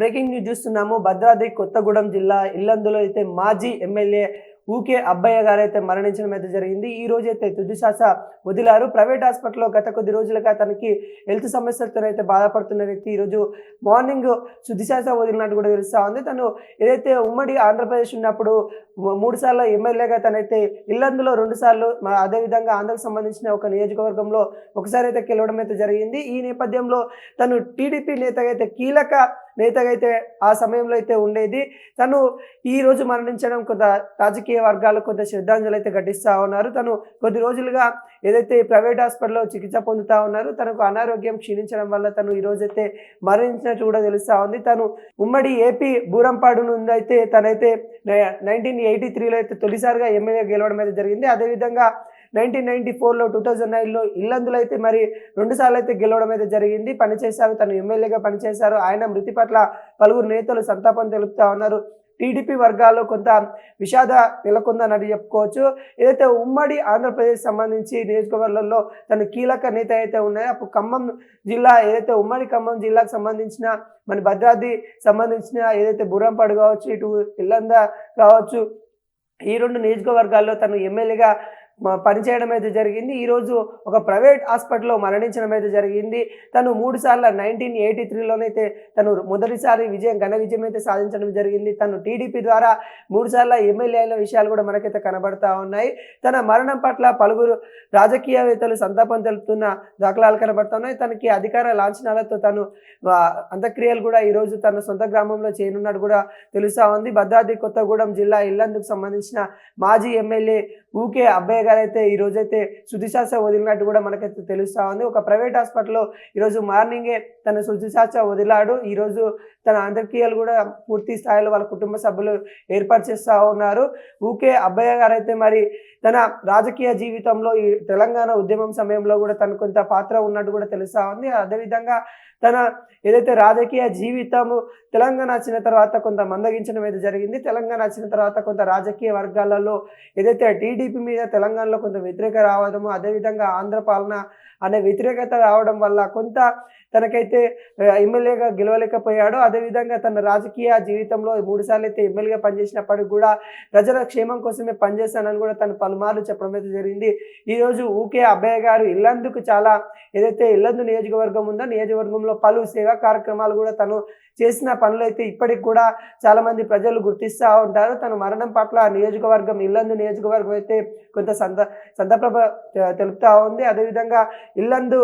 Breaking news చూస్తున్నాము. భద్రాద్రి కొత్తగూడెం జిల్లా ఇల్లందులో అయితే మాజీ ఎమ్మెల్యే ఊకే అబ్బయ్య గారైతే మరణించడం అయితే జరిగింది. ఈ రోజైతే తుది శ్వాస వదిలారు. ప్రైవేట్ హాస్పిటల్లో గత కొద్ది రోజులుగా తనకి హెల్త్ సమస్యలతో అయితే బాధపడుతున్న వ్యక్తి ఈరోజు మార్నింగ్ తుది శ్వాస వదిలినట్టు కూడా తెలుస్తా ఉంది. తను ఏదైతే ఉమ్మడి ఆంధ్రప్రదేశ్ ఉన్నప్పుడు 3 సార్లు ఎమ్మెల్యేగా తనైతే ఇల్లందులో 2 సార్లు అదేవిధంగా ఆంధ్రకు సంబంధించిన ఒక నియోజకవర్గంలో ఒకసారి అయితే గెలవడం అయితే జరిగింది. ఈ నేపథ్యంలో తను టీడీపీ నేతగా అయితే కీలక నేతగా అయితే ఆ సమయంలో అయితే ఉండేది. తను ఈ రోజు మరణించడం కొంత రాజకీయ వర్గాలు కొంత శ్రద్ధాంజలి అయితే ఘటిస్తూ ఉన్నారు. తను కొద్ది రోజులుగా ఏదైతే ప్రైవేట్ హాస్పిటల్లో చికిత్స పొందుతూ ఉన్నారు. తనకు అనారోగ్యం క్షీణించడం వల్ల తను ఈ రోజైతే మరణించినట్టు కూడా తెలుస్తూ ఉంది. తను ఉమ్మడి ఏపీ బూరంపాడు నుండి అయితే తనైతే 1983లో అయితే తొలిసారిగా ఎమ్మెల్యే గెలవడం అయితే జరిగింది. అదేవిధంగా 1994లో 2009లో ఇల్లందులో అయితే మరి 2 సార్లు అయితే గెలవడం అయితే జరిగింది. పనిచేశారు, తను ఎమ్మెల్యేగా పనిచేశారు. ఆయన మృతి పట్ల పలువురు నేతలు సంతాపం తెలుపుతా ఉన్నారు. టీడీపీ వర్గాల్లో కొంత విషాద నెలకొందని చెప్పుకోవచ్చు. ఏదైతే ఉమ్మడి ఆంధ్రప్రదేశ్ సంబంధించి నియోజకవర్గాల్లో తను కీలక నేత అయితే ఉన్నాయో అప్పుడు ఖమ్మం జిల్లా ఏదైతే ఉమ్మడి ఖమ్మం జిల్లాకు సంబంధించిన మన భద్రాద్రి సంబంధించిన ఏదైతే బుర్రంపాడు కావచ్చు, ఇటు ఇల్లంద కావచ్చు, ఈ 2 నియోజకవర్గాల్లో తను ఎమ్మెల్యేగా పనిచేయడం అయితే జరిగింది. ఈరోజు ఒక ప్రైవేట్ హాస్పిటల్లో మరణించడం అయితే జరిగింది. తను 3 సార్లు 1983లోనైతే తను మొదటిసారి ఘన విజయం అయితే సాధించడం జరిగింది. తను టీడీపీ ద్వారా 3 సార్లు ఎమ్మెల్యే అయిన విషయాలు కూడా మనకైతే కనబడతా ఉన్నాయి. తన మరణం పట్ల పలువురు రాజకీయవేత్తలు సంతాపం తెలుపుతున్న దాఖలాలు కనబడుతున్నాయి. తనకి అధికార లాంఛనాలతో తను అంత్యక్రియలు కూడా ఈరోజు తన సొంత గ్రామంలో చేయనున్నట్టు కూడా తెలుస్తూ ఉంది. భద్రాద్రి కొత్తగూడెం జిల్లా ఇల్లందుకు సంబంధించిన మాజీ ఎమ్మెల్యే ఊకే అబ్బయ్య గారైతే ఈ రోజైతే తుదిశ్వాస వదిలినట్టు కూడా మనకైతే తెలుస్తూ ఉంది. ఒక ప్రైవేట్ హాస్పిటల్లో ఈరోజు మార్నింగే తన తుదిశ్వాస వదిలాడు. ఈరోజు తన అంత్యక్రియలు కూడా పూర్తి స్థాయిలో వాళ్ళ కుటుంబ సభ్యులు ఏర్పాటు చేస్తూ ఉన్నారు. ఊకే అబ్బయ్య గారైతే మరి తన రాజకీయ జీవితంలో ఈ తెలంగాణ ఉద్యమం సమయంలో కూడా తన కొంత పాత్ర ఉన్నట్టు కూడా తెలుస్తూ ఉంది. అదేవిధంగా తన ఏదైతే రాజకీయ జీవితము తెలంగాణ వచ్చిన తర్వాత కొంత మందగించడం అయితే జరిగింది. తెలంగాణ వచ్చిన తర్వాత కొంత రాజకీయ వర్గాలలో ఏదైతే టీడీపీ మీద తెలంగాణలో కొంత వ్యతిరేక రావడము, అదేవిధంగా ఆంధ్ర పాలన అనే వ్యతిరేకత రావడం వల్ల కొంత తనకైతే ఎమ్మెల్యేగా గెలవలేకపోయాడు. అదేవిధంగా తన రాజకీయ జీవితంలో 3 సార్లు అయితే ఎమ్మెల్యేగా పనిచేసినప్పటికీ కూడా ప్రజల క్షేమం కోసమే పనిచేస్తానని కూడా తను పలుమార్లు చెప్పడం అయితే జరిగింది. ఈరోజు ఊకే అబ్బయ్య గారు ఇల్లందుకు చాలా ఏదైతే ఇల్లందు నియోజకవర్గం ఉందో నియోజకవర్గంలో పలు సేవా కార్యక్రమాలు కూడా తను చేసిన పనులు అయితే ఇప్పటికి కూడా చాలామంది ప్రజలు గుర్తిస్తూ ఉంటారు. తన మరణం పట్ల నియోజకవర్గం ఇల్లందు నియోజకవర్గం అయితే కొంత సంతాప తెలుపుతూ ఉంది. అదేవిధంగా ఇల్లందు